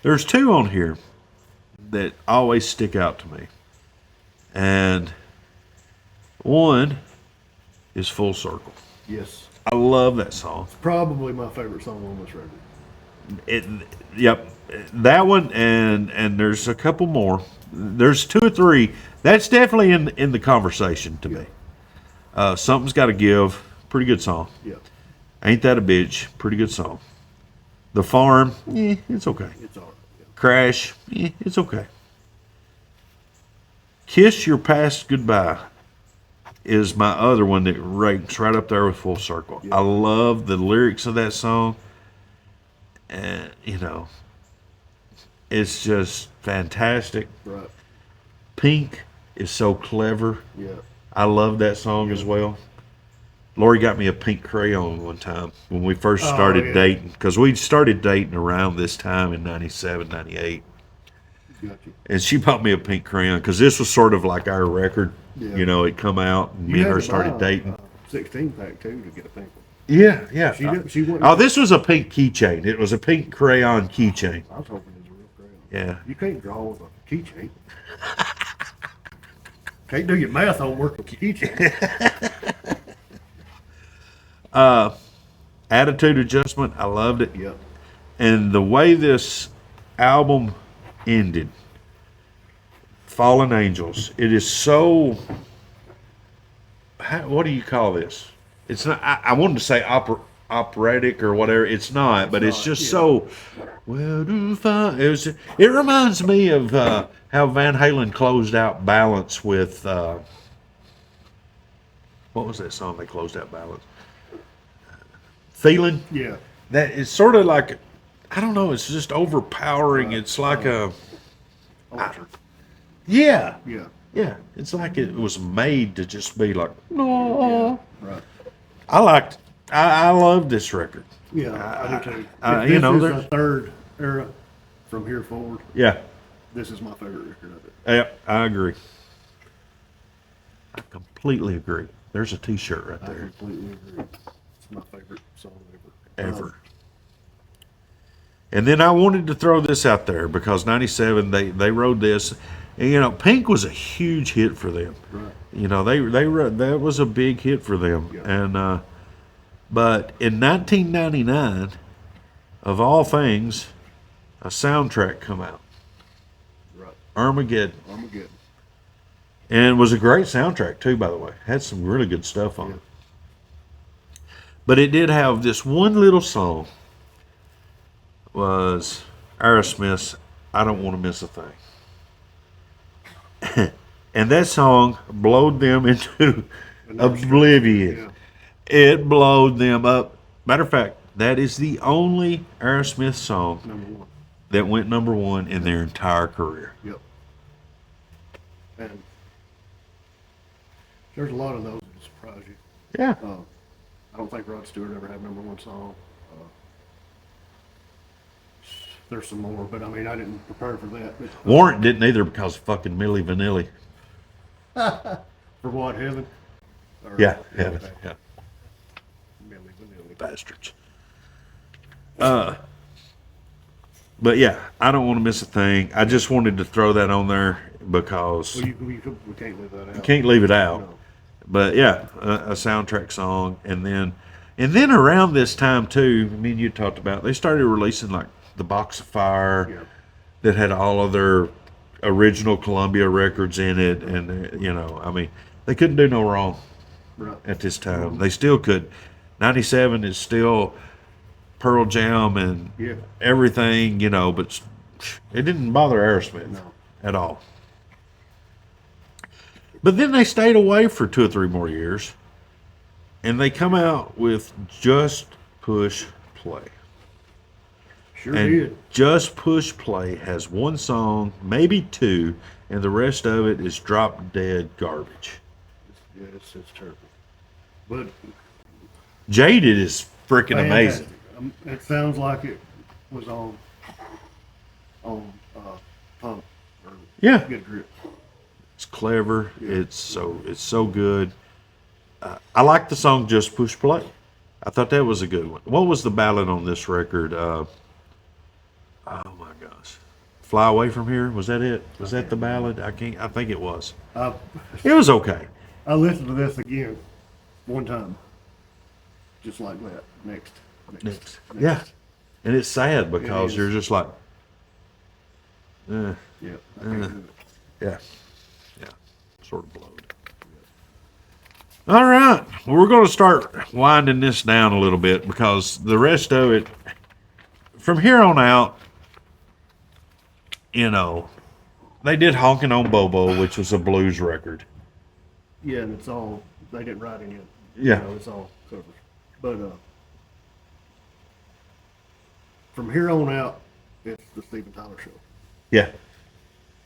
there's two on here that always stick out to me. And one is Full Circle. Yes. I love that song. Probably my favorite song on this record. Yep, that one, and there's a couple more. There's two or three. That's definitely in the conversation to me. Something's Got to Give. Pretty good song. Yeah. Ain't That a Bitch? Pretty good song. The Farm. It's okay. It's all right. Yeah. Crash. It's okay. Kiss Your Past Goodbye is my other one that ranks right up there with Full Circle. Yeah. I love the lyrics of that song. And, it's just fantastic. Right. Pink is so clever. Yeah. I love that song as well. Lori got me a pink crayon one time when we first started dating, because we started dating around this time in 97, 98. Got you. And she bought me a pink crayon because this was sort of like our record. Yeah. It come out and me and her started dating. 16-pack too to get a pink one. Yeah. She wouldn't. Oh, this was a pink keychain. It was a pink crayon keychain. I was hoping it was a real crayon. Yeah. You can't draw with a keychain. Can't do your math homework with a keychain. Attitude Adjustment, I loved it. Yep. And the way this album ended, Fallen Angels, it is so, what do you call this? It's not, I wanted to say operatic or whatever. It's not, but it's just so, well, it reminds me of how Van Halen closed out Balance with, what was that song they closed out Balance? Feeling? Yeah. That is sort of like, I don't know, it's just overpowering. It's like yeah. Yeah. Yeah. It's like it was made to just be like, no. Yeah. Right. I love this record. Yeah, I do too. You If know, this is there's- the third era from here forward. Yeah. This is my favorite record of it. Yeah, I agree. I completely agree. There's a t-shirt right I there. completely agree. It's my favorite song ever. Ever. And then I wanted to throw this out there because 97 they wrote this, and Pink was a huge hit for them. Right. That was a big hit for them. Yeah. And but in 1999, of all things, a soundtrack come out, Right. Armageddon, Armageddon. and it was a great soundtrack too. By the way, had some really good stuff on Yeah. it. But it did have this one little song. Was AEROSMITH's "I Don't Want to Miss a Thing," and that song blowed them into oblivion. Yeah. It blowed them up. Matter of fact, that is the only Aerosmith song #1. that went #1 in their entire career. Yep. And there's a lot of those that surprise you. Yeah. I don't think Rod Stewart ever had #1 song. There's some more, but I mean, I didn't prepare for that. But, Warrant didn't either because of fucking Milli Vanilli. for what, Heaven? Or- Yeah. Okay. Yeah. Milli Vanilli. Bastards. But yeah, I don't want to miss a thing. I just wanted to throw that on there because Well, we can't leave that out. you can't leave it out. No. But yeah, a soundtrack song, and then around this time too, me and you talked about, they started releasing like the Box of Fire Yeah. that had all of their original Columbia records in it, and I mean, they couldn't do no wrong Right. at this time. They still could. 97 is still Pearl Jam and Yeah. everything, but it didn't bother Aerosmith No. at all. But then they stayed away for 2 or 3 more years, and they come out with Just Push Play. Sure And did. Just Push Play has one song, maybe 2, and the rest of it is drop dead garbage. Yeah, it's terrible. But Jaded is freaking amazing. fantastic. It sounds like it was on Pump or Yeah. Get Grip. It's clever. It's so good. I like the song Just Push Play. I thought that was a good one. What was the ballad on this record? Oh my gosh, "Fly Away From Here." Was that it? Was that the ballad? I think it was. I It was okay. I listened to this again one time, just like that. Next. Yeah, and it's sad because is. you're just like, Yeah. I can't do it. yeah, sort of blowed. All right, well, we're going to start winding this down a little bit because the rest of it, from here on out, they did "Honkin' on Bobo," which was a blues record. Yeah, and it's all they didn't write any of it. Yeah. It's all covers. But from here on out, it's the Steven Tyler show. Yeah,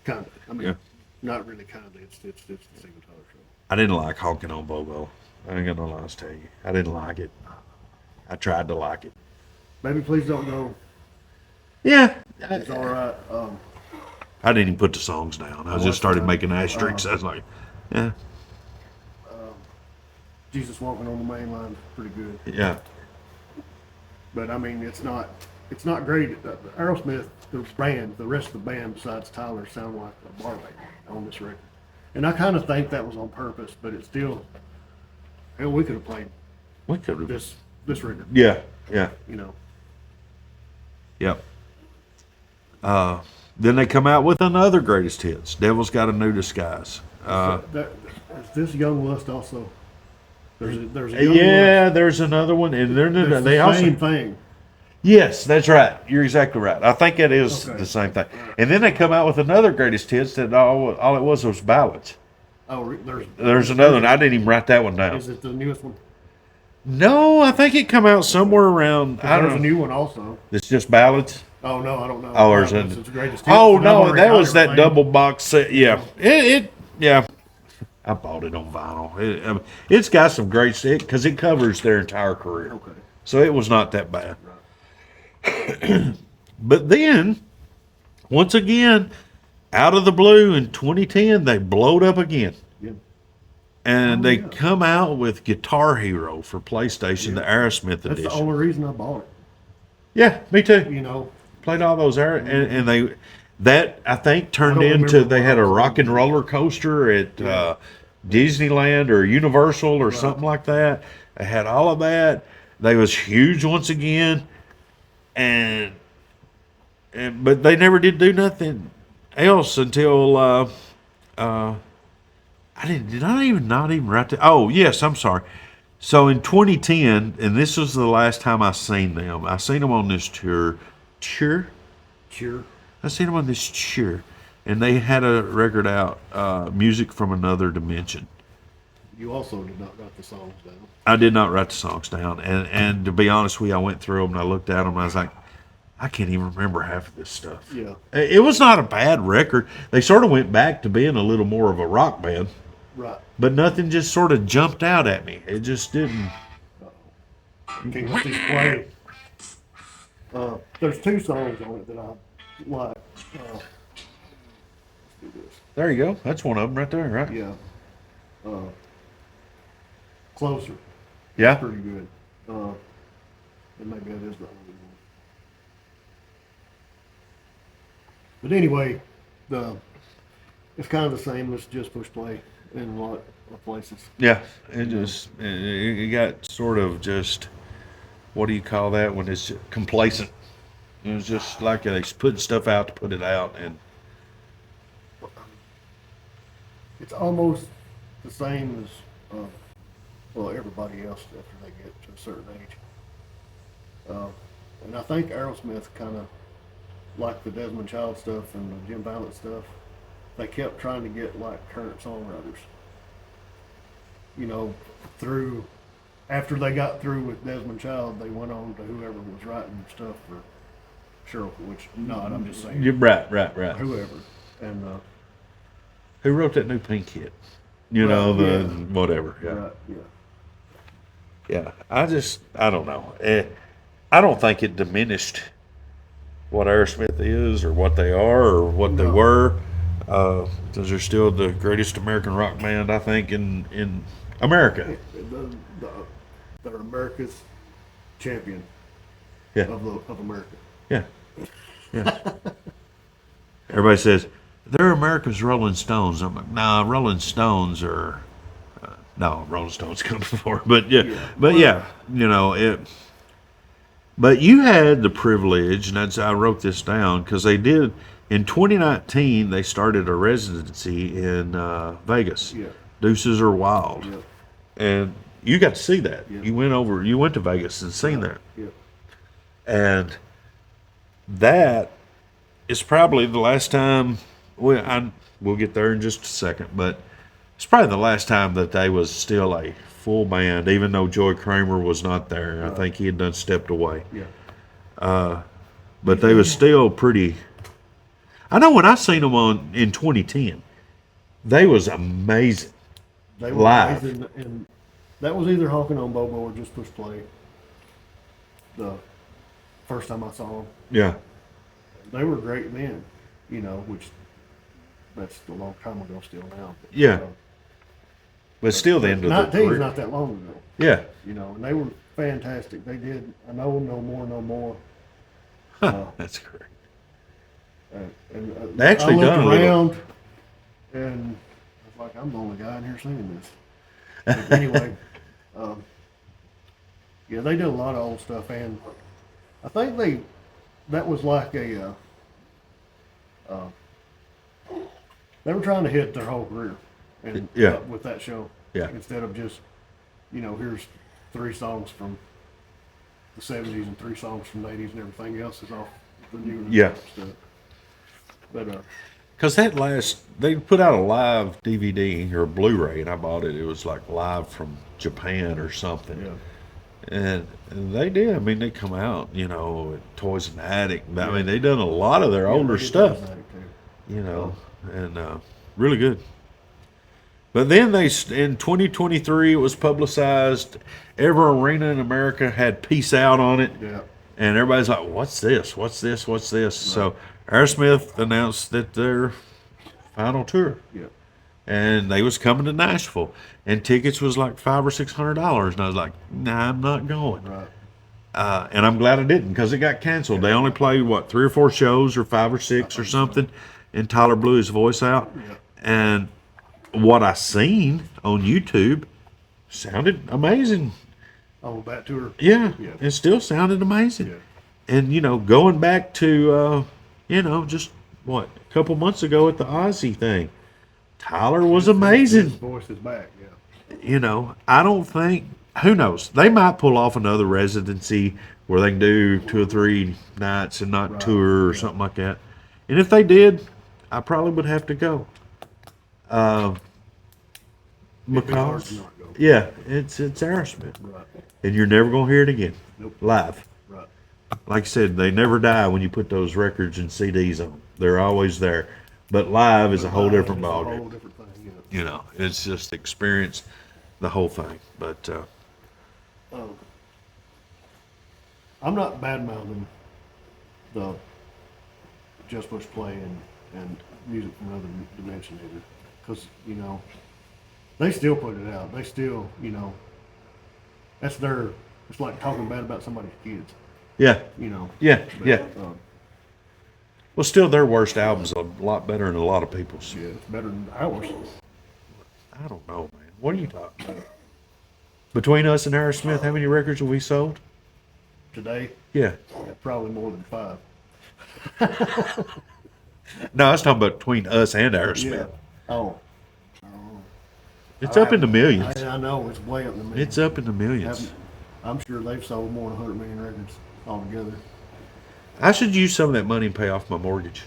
Kinda. I mean, Yeah. not really kinda. It's the Steven Tyler show. I didn't like "Honkin' on Bobo." I ain't got no lies to tell you. I didn't like it. I tried to like it. Maybe Please Don't Go. Yeah, It's all right. I didn't even put the songs down. I just started making asterisks. I was like, yeah, Jesus Walking on the Main Line, pretty good. yeah. But I mean, it's not great. Aerosmith, the rest of the band besides Tyler, sound like a bar band on this record. And I kind of think that was on purpose, but it's still, hell, we could have played We could have. this record, Yeah. you know. Yep. Then they come out with another greatest hits. "Devil's Got a New Disguise." Is this Young Lust also? There's a Young Yeah, there's another one, and Lust. they The also. same thing. Yes, that's right. You're exactly right. I think it is Okay. the same thing. And then they come out with another greatest hits that all it was ballads. Oh, There's another one. I didn't even write that one down. Is it the newest one? No, I think it come out somewhere around. I There's don't a know. new one also. It's just ballads. Oh no, I don't know. Oh, there's It's a. the greatest hits, Oh and I've no, already that got was that everything. double box set. Yeah, yeah. I bought it on vinyl. It's got some great shit because it covers their entire career. Okay. So it was not that bad. But then, once again, out of the blue in 2010, they blowed up again. Yeah. And Oh, they yeah. come out with Guitar Hero for PlayStation, the AEROSMITH That's the edition. only reason I bought it. Yeah, me too. You know, Played all those and that I think turned I don't into remember they what had I a was rock and roller coaster at Disneyland or Universal or something like that. They had all of that. They was huge once again, and but they never did do nothing else until I did I even not even write that? Oh yes, I'm sorry. So in 2010, and this was the last time I seen them. I seen them on this tour. sure. I seen them on this tour, and they had a record out, "Music from Another Dimension." You also did not write the songs down. I did not write the songs down, and to be honest with you, I went through them and I looked at them and I was like, I can't even remember half of this stuff. Yeah. It was not a bad record. They sort of went back to being a little more of a rock band, Right. but nothing just sort of jumped out at me. It just didn't. Can't let these play. There's two songs on it that I like. Let's do this. There you go. That's one of them right there, right? Yeah. Closer. Yeah. Pretty good. And maybe that is the only one. But anyway, it's kind of the same as Just Push Play in a lot of places. Yeah. It got sort of just, what do you call that when it's complacent? It was just like they putting stuff out to put it out, and It's almost the same as, everybody else after they get to a certain age. And I think Aerosmith kind of, like the Desmond Child stuff and the Jim Valiant stuff, they kept trying to get like current songwriters. You know, after they got through with Desmond Child, they went on to whoever was writing stuff for Cheryl, which not, I'm just saying you're right. whoever. And Who wrote that new Pink hit? You know, whatever. Yeah. right, yeah. Yeah. I don't know. I don't think it diminished what Aerosmith is or what they are or what they No. were. Because they're still the greatest American rock band, I think, in America. They're America's champion Yeah. of America. Yeah. Yeah. Everybody says they're America's Rolling Stones. I'm like, nah, Rolling Stones are no, Rolling Stones come before, but yeah, Yeah. but Well- yeah, you know it. But you had the privilege, and I wrote this down because they did in 2019. They started a residency in Vegas. Yeah. Deuces are wild, Yeah. and you got to see that. Yeah. You went to Vegas and seen that, Yeah. and that is probably the last time. We'll get there in just a second, but it's probably the last time that they was still a full band, even though Joey Kramer was not there. I think he had done stepped away. Yeah. But they was still pretty. I know when I seen them in 2010, they was amazing. They were Live. amazing, and that was either honking on Bobo or just push play. The first time I saw them, Yeah, they were great then, you know, which that's a long time ago still now. But, Yeah. but still the end of the 19 career. not that long ago, Yeah, you know, and they were fantastic. They did I know no more, no more. that's correct. And They actually I looked done a little- around, and I was like, I'm the only guy in here singing this. But anyway, yeah, they did a lot of old stuff, and I think that was like a, they were trying to hit their whole career, and Yeah. with that show, Yeah. instead of just, you know, here's 3 songs from the 70s and 3 songs from the 80s, and everything else is off the new Yeah. stuff. But Because they put out a live DVD or Blu-ray, and I bought it. It was like live from Japan or something. yeah, And they did. I mean, they come out, you know, at Toys and Attic. I Yeah. mean, they done a lot of their Yeah, older they did stuff, that too. you know, and really good. But then in 2023, it was publicized. Every arena in America had "Peace Out" on it, Yeah, and everybody's like, "What's this? What's this? What's this?" So AEROSMITH announced that their final tour, yeah, and they was coming to Nashville, and tickets was like $500 or $600, and I was like, "Nah, I'm not going." right. And I'm glad I didn't because it got canceled. They only played what 3 or 4 shows or 5 or 6 or something, and Tyler blew his voice out. Yeah. And what I seen on YouTube sounded amazing. Oh, that tour. Yeah, Yeah. it still sounded amazing. Yeah. And you know, going back to you know, just what a couple months ago at the Ozzy thing, Tyler was His amazing. voice is back. Yeah. You know, I don't think, who knows, they might pull off another residency where they can do 2 or 3 nights and not Right, tour or yeah. something like that. And if they did, I probably would have to go. It'd be hard Because, to not go. yeah, it's Aerosmith. Right. And you're never going to hear it again. Nope. Live. Right. Like I said, they never die when you put those records and CDs on. They're always there. But live is a whole different It's a ballgame. whole different thing. Yeah. You know, it's just experience the whole thing. But I'm not bad mouthing the Just Push Play and music from another dimension either, because you know they still put it out. They still, you know, that's their. It's like talking bad about somebody's kids. yeah, You know. yeah, But, yeah. Well, still, their worst album's a lot better than a lot of people's. Yeah, it's better than ours. I don't know, man. What are you talking about? Between us and Aerosmith, how many records have we sold? Today, Yeah. probably more than 5. No, I was talking about between us and Aerosmith. Oh. It's up in the millions. I know it's way up in the millions. It's up in the millions. I'm sure they've sold more than 100 million records altogether. I should use some of that money and pay off my mortgage.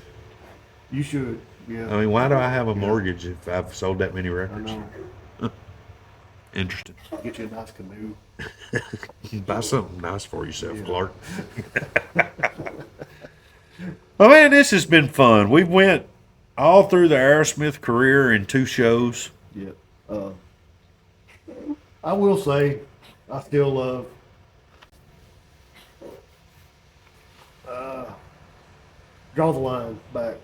You should, yeah. I mean, why do I have a mortgage if I've sold that many I records? know. Interesting. Get you a nice canoe. Buy something nice for yourself, Yeah. Clark. Oh man, this has been fun. We went all through the Aerosmith career in 2 shows. Yeah. I will say, I still love. Draw the Line Back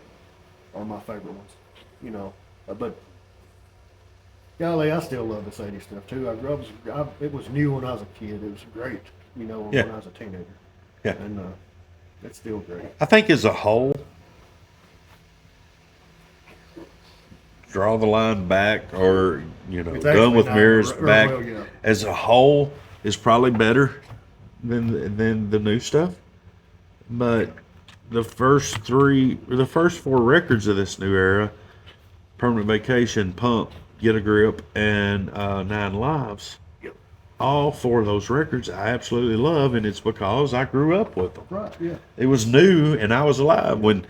are my favorite ones, you know. But golly, I still love this '80s stuff too. It was new when I was a kid. It was great, you know, Yeah. when I was a teenager. Yeah. And it's still great. I think as a whole, draw the line back, or It's done actually with not, mirrors or back. well, yeah. As a whole, is probably better than the new stuff. But the first four records of this new era, Permanent Vacation, Pump, Get a Grip, and Nine Lives. Yep. All four of those records I absolutely love, and it's because I grew up with them. Right, yeah. It was new, and I was alive when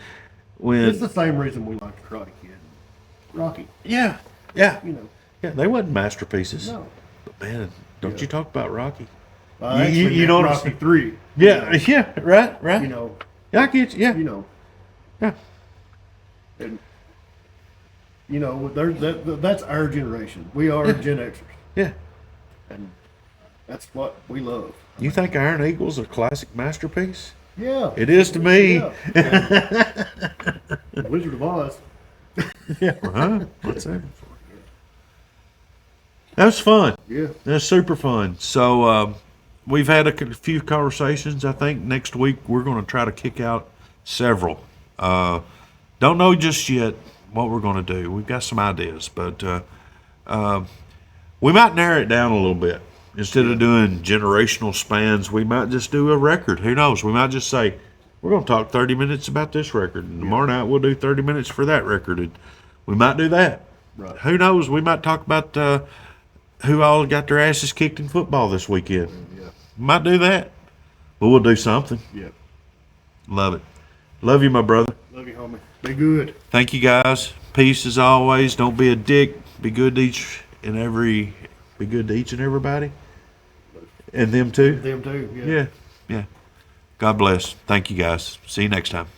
It's the same reason we like Karate Kid. Rocky, yeah, you know. yeah, they wasn't masterpieces. No. But man, don't Yeah. you talk about Rocky? I You- actually you met know what I'm Rocky saying? 3. Yeah, yeah, right. You know, Yeah, I get you. Yeah, you know, yeah, and you know, that's our generation. We are Gen Xers, yeah. and that's what we love. You think Iron Eagle's a classic masterpiece? Yeah, It is to me. Yeah. And Wizard of Oz. Yeah. Huh? What's that? That was fun. Yeah, That was super fun. So we've had a few conversations. I think next week we're going to try to kick out several. Don't know just yet what we're going to do. We've got some ideas, but we might narrow it down a little bit. Instead of doing generational spans, we might just do a record. Who knows? We might just say, we're going to talk 30 minutes about this record, and tomorrow night we'll do 30 minutes for that record. And we might do that. right. Who knows? We might talk about who all got their asses kicked in football this weekend. Yeah, Might do that. But we'll do something. yeah. Love it. Love you, my brother. Love you, homie. Be good. Thank you, guys. Peace as always. Don't be a dick. Be good to each and everybody. And them too. Them too. Yeah. Yeah. God bless. Thank you, guys. See you next time.